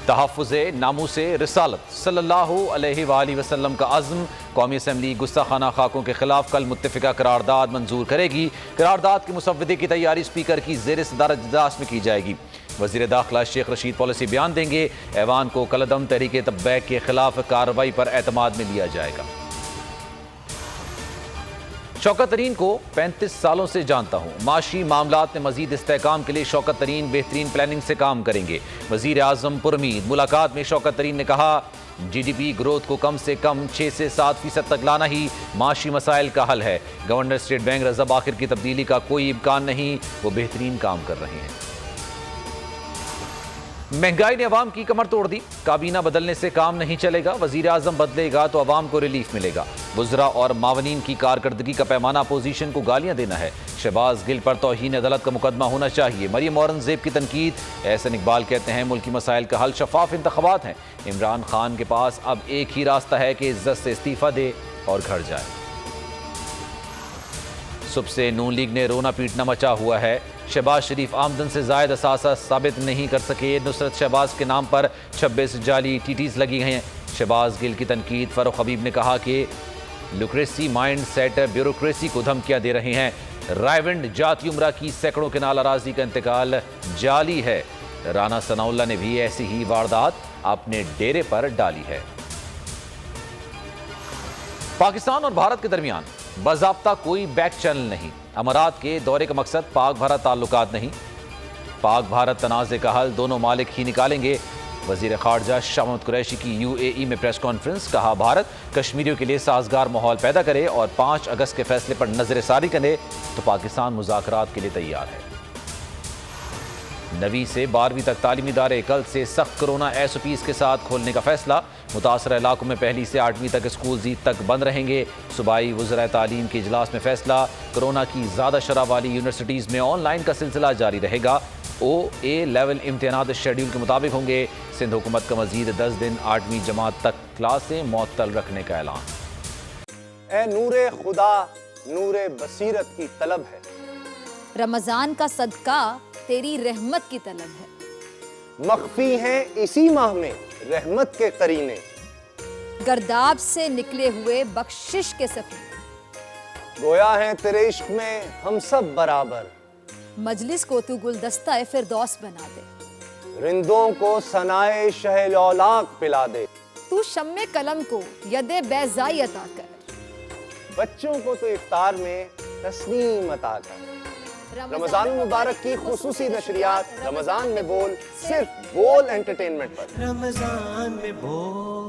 तहफ़्फ़ुज़े नामूसे रिसालत सल्लल्लाहु अलैहि वसल्लम का अज़्म। कौमी असम्बली गुस्ताखाना खाकों के खिलाफ कल मुत्तफ़िका करारदाद मंजूर करेगी। करारदाद के मुसव्वदे की तैयारी स्पीकर की ज़ेर सदारत इजलास में की जाएगी। वज़ीर दाखिला शेख रशीद पॉलिसी बयान देंगे। ऐवान को कलअदम तहरीक तब्बैक के खिलाफ कार्रवाई पर एतमाद में लिया जाएगा। शौकत तरीन को 35 सालों से जानता हूँ। माशी मामलात में मजीद इस्तेहकाम के लिए शौकत तरीन बेहतरीन प्लानिंग से काम करेंगे। वज़ीर आज़म पुरमीद। मुलाकात में शौकत तरीन ने कहा, GDP ग्रोथ को कम से कम 6 से 7% तक लाना ही माशी मसाइल का हल है। गवर्नर स्टेट बैंक रज़ा बाखिर की तब्दीली का कोई इम्कान नहीं, वो बेहतरीन काम कर रहे हैं। महंगाई ने अवाम की कमर तोड़ दी। काबीना बदलने से काम नहीं चलेगा। वजीर आजम बदलेगा तो अवाम को रिलीफ मिलेगा। वुज़रा और मावनीन की कारकर्दगी का पैमाना अपोजिशन को गालियां देना है। शहबाज गिल पर तौहीन अदालत का मुकदमा होना चाहिए। मरियम औरंगजेब की तनकीद। एहसन इकबाल कहते हैं मुल्की मसाइल का हल शफाफ इंतखाबात हैं। इमरान खान के पास अब एक ही रास्ता है कि इज्जत से इस्तीफा दे और घर जाए। सुबह से नून लीग ने रोना पीटना मचा हुआ है। शहबाज शरीफ आमदन से जायद असासा साबित नहीं कर सके। नुसरत शहबाज के नाम पर 26 जाली TTs लगी हैं। शहबाज गिल की तनकीद। फरूख हबीब ने कहा कि लुक्रेसी माइंड सेट ब्यूरोक्रेसी को धमकियां दे रहे हैं। रायविंड जाती उमरा की सैकड़ों केनाल अराजी का इंतकाल जाली है। राना सनाउल्लाह ने भी ऐसी ही वारदात अपने डेरे पर डाली है। पाकिस्तान और भारत के दरमियान बाज़ाब्ता कोई बैक चैनल नहीं। अमारात के दौरे का मकसद पाक भारत ताल्लुकात नहीं, पाक भारत तनाज़े का हल दोनों मालिक ही निकालेंगे। वज़ीर ख़ारजा शाह महमूद कुरैशी की UAE में प्रेस कॉन्फ्रेंस। कहा, भारत कश्मीरियों के लिए साजगार माहौल पैदा करे और 5 अगस्त के फैसले पर नजर सारी करे तो पाकिस्तान मुज़ाकरात के लिए तैयार है। 9वीं से 12वीं तक तालीमी इदारे कल से सख्त कोरोना SOPs के साथ खोलने का फैसला। मुतासर इलाकों में 1ली से 8वीं तक स्कूल ईद तक बंद रहेंगे। सूबाई वज़राए तालीम के इजलास में फैसला। कोरोना की ज़्यादा शरह वाली यूनिवर्सिटीज़ में ऑनलाइन का सिलसिला जारी रहेगा। OA लेवल इम्तहानात शेड्यूल के मुताबिक होंगे। सिंध हुकूमत का मजीद 10 दिन 8वीं जमात तक क्लासें मुअत्तल रखने का ऐलान। ए नूरे खुदा नूरे बसीरत की तलब है। रमजान का सदका तेरी रहमत की तलब है। मख्फी हैं इसी माह में रहमत के करीने। गर्दाब से निकले हुए बख्शिश के सफीने। गोया है तेरे इश्क में हम सब बराबर। मजलिस को तू गुलदस्ता फिरदौस बना दे। रिंदों को सनाए शहलौलाक पिला दे। तू शम्मे कलम को यदे बैज़ाई अता कर। बच्चों को तो इफ्तार में तस्नीम अता कर। रमजान मुबारक की खुसूसी नशरियात रमजान में बोल, सिर्फ बोल एंटरटेनमेंट पर। रमजान में बोल।